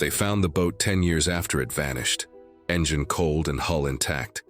They found the boat 10 years after it vanished, engine cold and hull intact,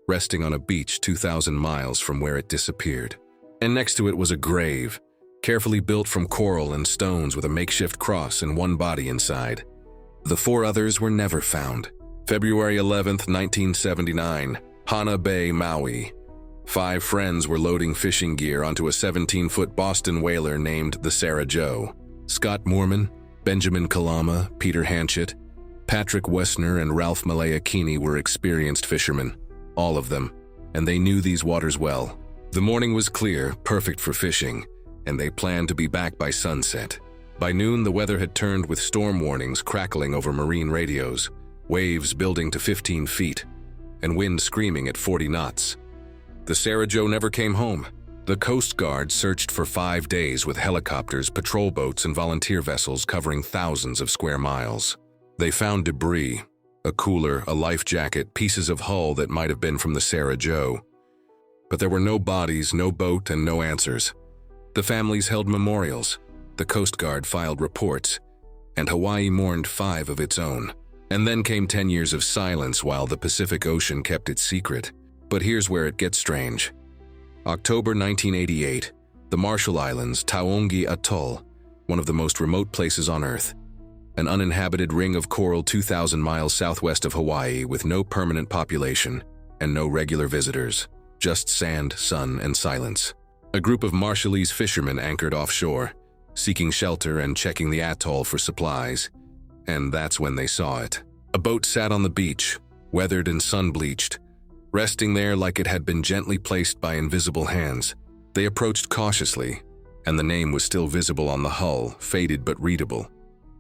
resting on a beach 2,000 miles from where it disappeared. And next to it was a grave, carefully built from coral and stones with a makeshift cross and one body inside. The 4 others were never found. February 11, 1979, Hana Bay, Maui. 5 friends were loading fishing gear onto a 17-foot Boston whaler named the Sarah Joe. Scott Moorman, Benjamin Kalama, Peter Hanchett, Patrick Wessner, and Ralph Malaakini were experienced fishermen, all of them, and they knew these waters well. The morning was clear, perfect for fishing, and they planned to be back by sunset. By noon, the weather had turned with storm warnings crackling over marine radios, waves building to 15 feet, and wind screaming at 40 knots. The Sarah Joe never came home. The Coast Guard searched for 5 days with helicopters, patrol boats, and volunteer vessels covering thousands of square miles. They found debris, a cooler, a life jacket, pieces of hull that might have been from the Sarah Joe. But there were no bodies, no boat, and no answers. The families held memorials, the Coast Guard filed reports, and Hawaii mourned 5 of its own. And then came 10 years of silence while the Pacific Ocean kept its secret. But here's where it gets strange. October 1988, the Marshall Islands, Taongi Atoll, one of the most remote places on Earth. An uninhabited ring of coral 2,000 miles southwest of Hawaii with no permanent population and no regular visitors, just sand, sun, and silence. A group of Marshallese fishermen anchored offshore, seeking shelter and checking the atoll for supplies. And that's when they saw it. A boat sat on the beach, weathered and sun-bleached, resting there like it had been gently placed by invisible hands. They approached cautiously, and the name was still visible on the hull, faded but readable.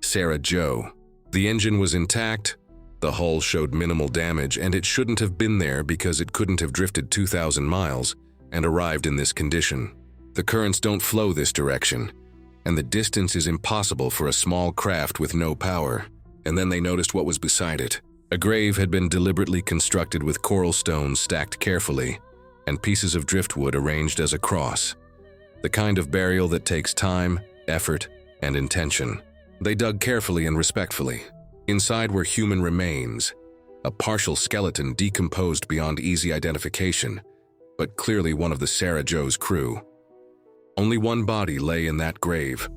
Sarah Joe. The engine was intact, the hull showed minimal damage, and it shouldn't have been there because it couldn't have drifted 2,000 miles and arrived in this condition. The currents don't flow this direction, and the distance is impossible for a small craft with no power. And then they noticed what was beside it. A grave had been deliberately constructed with coral stones stacked carefully, and pieces of driftwood arranged as a cross. The kind of burial that takes time, effort, and intention. They dug carefully and respectfully. Inside were human remains, a partial skeleton decomposed beyond easy identification, but clearly one of the Sarah Joe's crew. Only one body lay in that grave,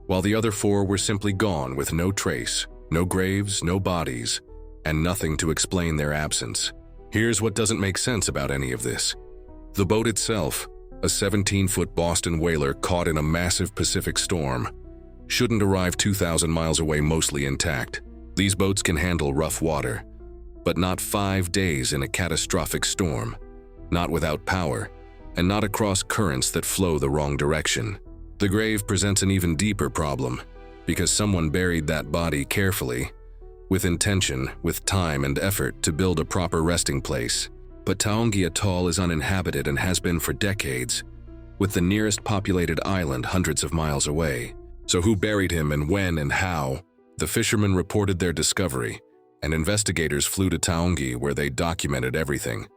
while the other 4 were simply gone with no trace, no graves, no bodies, and nothing to explain their absence. Here's what doesn't make sense about any of this. The boat itself, a 17-foot Boston whaler caught in a massive Pacific storm, shouldn't arrive 2,000 miles away mostly intact. These boats can handle rough water, but not 5 days in a catastrophic storm, not without power, and not across currents that flow the wrong direction. The grave presents an even deeper problem, because someone buried that body carefully, with intention, with time and effort to build a proper resting place. But Taongi Atoll is uninhabited and has been for decades, with the nearest populated island hundreds of miles away. So who buried him and when and how? The fishermen reported their discovery, and investigators flew to Taongi where they documented everything.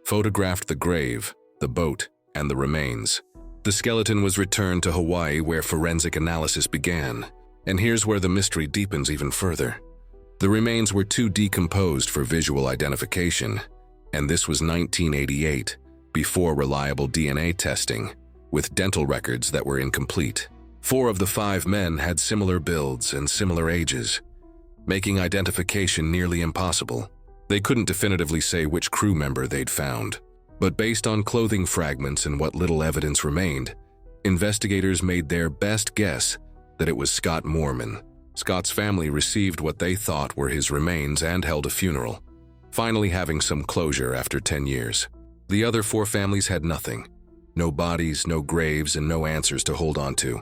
Photographed the grave, the boat, and the remains. The skeleton was returned to Hawaii where forensic analysis began. And here's where the mystery deepens even further. The remains were too decomposed for visual identification, and this was 1988, before reliable DNA testing, with dental records that were incomplete. 4 of the 5 men had similar builds and similar ages, making identification nearly impossible. They couldn't definitively say which crew member they'd found, but based on clothing fragments and what little evidence remained, investigators made their best guess that it was Scott Moorman. Scott's family received what they thought were his remains and held a funeral, finally having some closure after 10 years. The other 4 families had nothing. No bodies, no graves, and no answers to hold on to.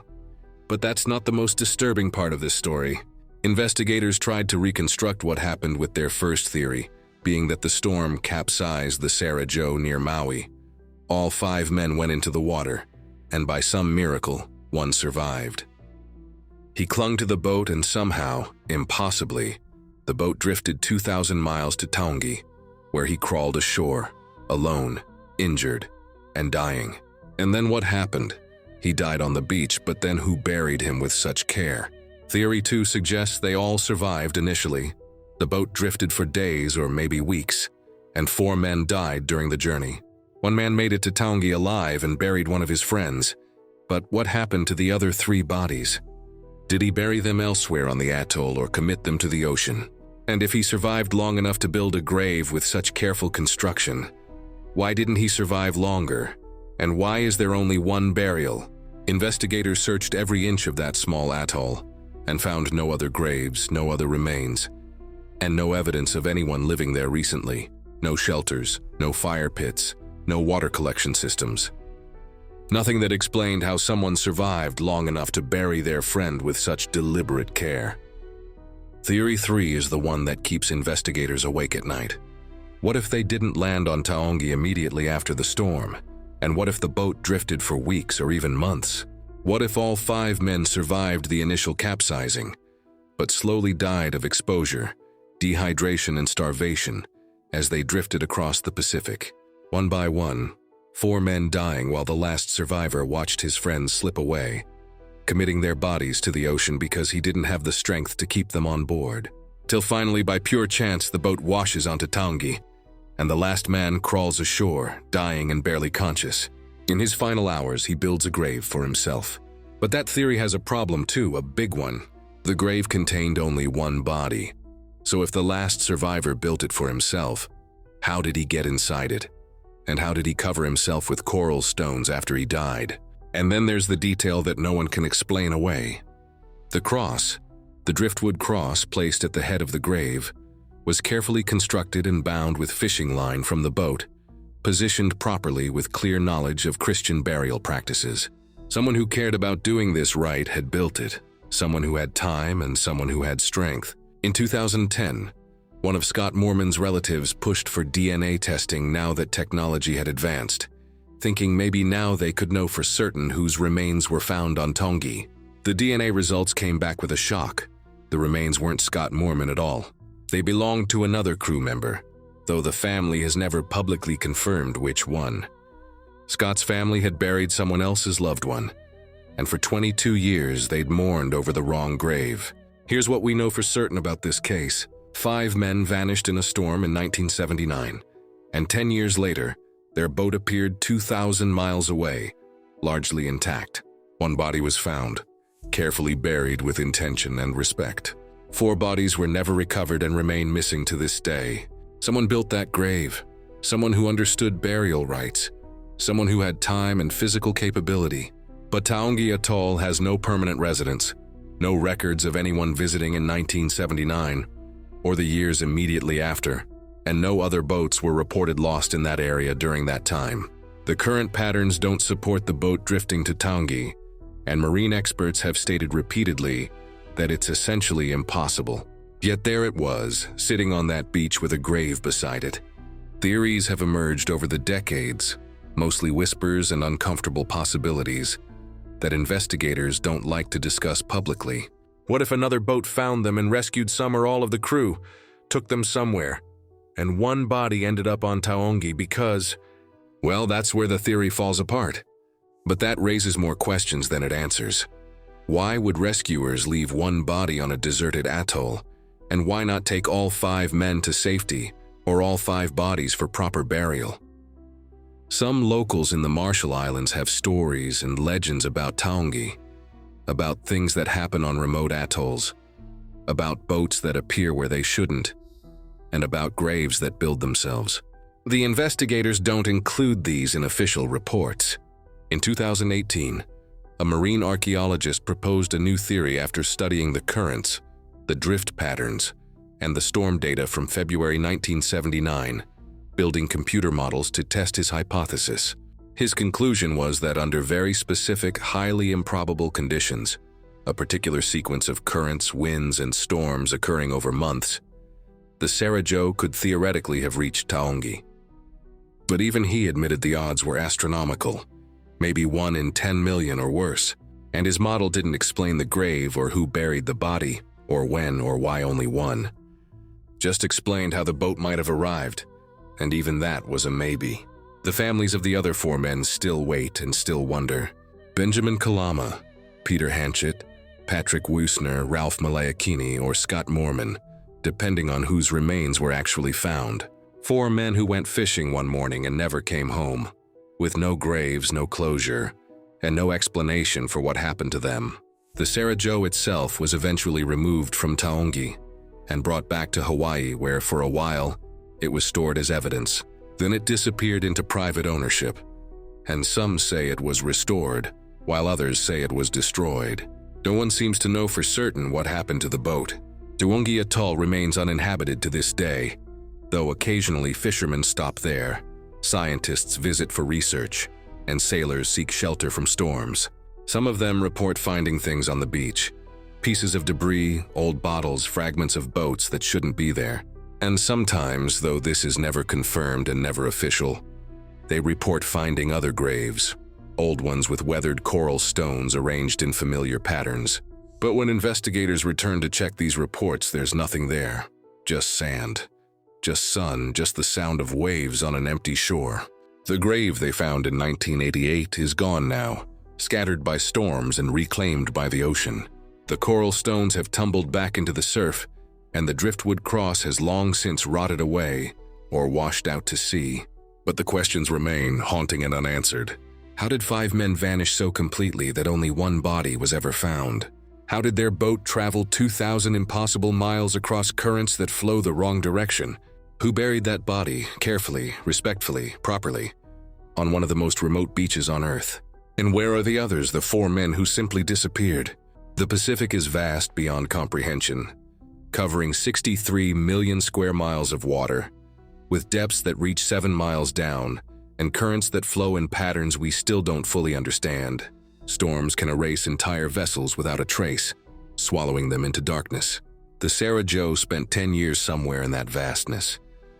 But that's not the most disturbing part of this story. Investigators tried to reconstruct what happened with their first theory, being that the storm capsized the Sarah Joe near Maui. All 5 men went into the water, and by some miracle, one survived. He clung to the boat and somehow, impossibly, the boat drifted 2,000 miles to Taongi, where he crawled ashore, alone, injured, and dying. And then what happened? He died on the beach, but then who buried him with such care? Theory 2 suggests they all survived initially. The boat drifted for days or maybe weeks, and 4 men died during the journey. One man made it to Taongi alive and buried one of his friends. But what happened to the other 3 bodies? Did he bury them elsewhere on the atoll or commit them to the ocean? And if he survived long enough to build a grave with such careful construction, why didn't he survive longer? And why is there only one burial? Investigators searched every inch of that small atoll and found no other graves, no other remains, and no evidence of anyone living there recently. No shelters, no fire pits, no water collection systems. Nothing that explained how someone survived long enough to bury their friend with such deliberate care. Theory 3 is the one that keeps investigators awake at night. What if they didn't land on Taongi immediately after the storm? And what if the boat drifted for weeks or even months? What if all 5 men survived the initial capsizing, but slowly died of exposure, dehydration, and starvation as they drifted across the Pacific? One by one, 4 men dying while the last survivor watched his friends slip away, committing their bodies to the ocean because he didn't have the strength to keep them on board. Till finally, by pure chance, the boat washes onto Taongi, and the last man crawls ashore, dying and barely conscious. In his final hours, he builds a grave for himself. But that theory has a problem too, a big one. The grave contained only one body. So if the last survivor built it for himself, how did he get inside it? And how did he cover himself with coral stones after he died? And then there's the detail that no one can explain away. The cross, the driftwood cross placed at the head of the grave, was carefully constructed and bound with fishing line from the boat, positioned properly with clear knowledge of Christian burial practices. Someone who cared about doing this right had built it, someone who had time and someone who had strength. In 2010, one of Scott Moorman's relatives pushed for DNA testing now that technology had advanced, thinking maybe now they could know for certain whose remains were found on Taongi. The DNA results came back with a shock. The remains weren't Scott Moorman at all. They belonged to another crew member, though the family has never publicly confirmed which one. Scott's family had buried someone else's loved one, and for 22 years they'd mourned over the wrong grave. Here's what we know for certain about this case. 5 men vanished in a storm in 1979, and 10 years later, their boat appeared 2,000 miles away, largely intact. One body was found, carefully buried with intention and respect. 4 bodies were never recovered and remain missing to this day. Someone built that grave, someone who understood burial rites, someone who had time and physical capability. But Taongi Atoll has no permanent residents, no records of anyone visiting in 1979 or the years immediately after, and no other boats were reported lost in that area during that time. The current patterns don't support the boat drifting to Taongi, and marine experts have stated repeatedly that it's essentially impossible. Yet there it was, sitting on that beach with a grave beside it. Theories have emerged over the decades, mostly whispers and uncomfortable possibilities, that investigators don't like to discuss publicly. What if another boat found them and rescued some or all of the crew, took them somewhere, and one body ended up on Taongi because, well, that's where the theory falls apart. But that raises more questions than it answers. Why would rescuers leave one body on a deserted atoll, and why not take all 5 men to safety or all 5 bodies for proper burial? Some locals in the Marshall Islands have stories and legends about Taongi, about things that happen on remote atolls, about boats that appear where they shouldn't, and about graves that build themselves. The investigators don't include these in official reports. In 2018, a marine archaeologist proposed a new theory after studying the currents, the drift patterns, and the storm data from February 1979, building computer models to test his hypothesis. His conclusion was that under very specific, highly improbable conditions, a particular sequence of currents, winds, and storms occurring over months, the Sarajevo could theoretically have reached Taongi. But even he admitted the odds were astronomical, maybe 1 in 10 million or worse, and his model didn't explain the grave or who buried the body, or when or why only one. Just explained how the boat might have arrived, and even that was a maybe. The families of the other 4 men still wait and still wonder. Benjamin Kalama, Peter Hanchett, Patrick Woosner, Ralph Malaikini, or Scott Moorman, depending on whose remains were actually found. 4 men who went fishing one morning and never came home, with no graves, no closure, and no explanation for what happened to them. The Sarah Joe itself was eventually removed from Taongi and brought back to Hawaii, where for a while it was stored as evidence. Then it disappeared into private ownership, and some say it was restored, while others say it was destroyed. No one seems to know for certain what happened to the boat. Taongi Atoll remains uninhabited to this day, though occasionally fishermen stop there, scientists visit for research, and sailors seek shelter from storms. Some of them report finding things on the beach, pieces of debris, old bottles, fragments of boats that shouldn't be there. And sometimes, though this is never confirmed and never official, they report finding other graves, old ones with weathered coral stones arranged in familiar patterns. But when investigators return to check these reports, there's nothing there. Just sand, just sun, just the sound of waves on an empty shore. The grave they found in 1988 is gone now, scattered by storms and reclaimed by the ocean. The coral stones have tumbled back into the surf, and the driftwood cross has long since rotted away or washed out to sea. But the questions remain, haunting and unanswered. How did 5 men vanish so completely that only one body was ever found? How did their boat travel 2,000 impossible miles across currents that flow the wrong direction? Who buried that body, carefully, respectfully, properly, on one of the most remote beaches on Earth? And where are the others, the 4 men who simply disappeared? The Pacific is vast beyond comprehension, covering 63 million square miles of water, with depths that reach 7 miles down, and currents that flow in patterns we still don't fully understand. Storms can erase entire vessels without a trace, swallowing them into darkness. The Sarah Joe spent 10 years somewhere in that vastness,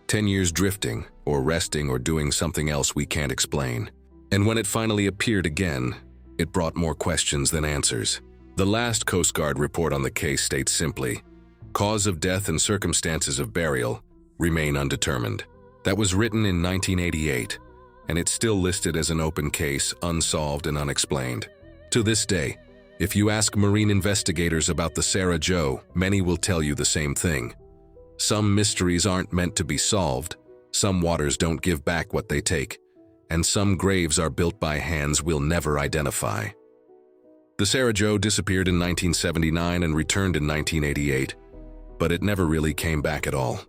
10 years drifting, or resting, or doing something else we can't explain. And when it finally appeared again, it brought more questions than answers. The last Coast Guard report on the case states simply, cause of death and circumstances of burial remain undetermined. That was written in 1988, and it's still listed as an open case, unsolved and unexplained. To this day, if you ask marine investigators about the Sarah Joe, many will tell you the same thing. Some mysteries aren't meant to be solved, some waters don't give back what they take, and some graves are built by hands we'll never identify. The Sarah Joe disappeared in 1979 and returned in 1988, but it never really came back at all.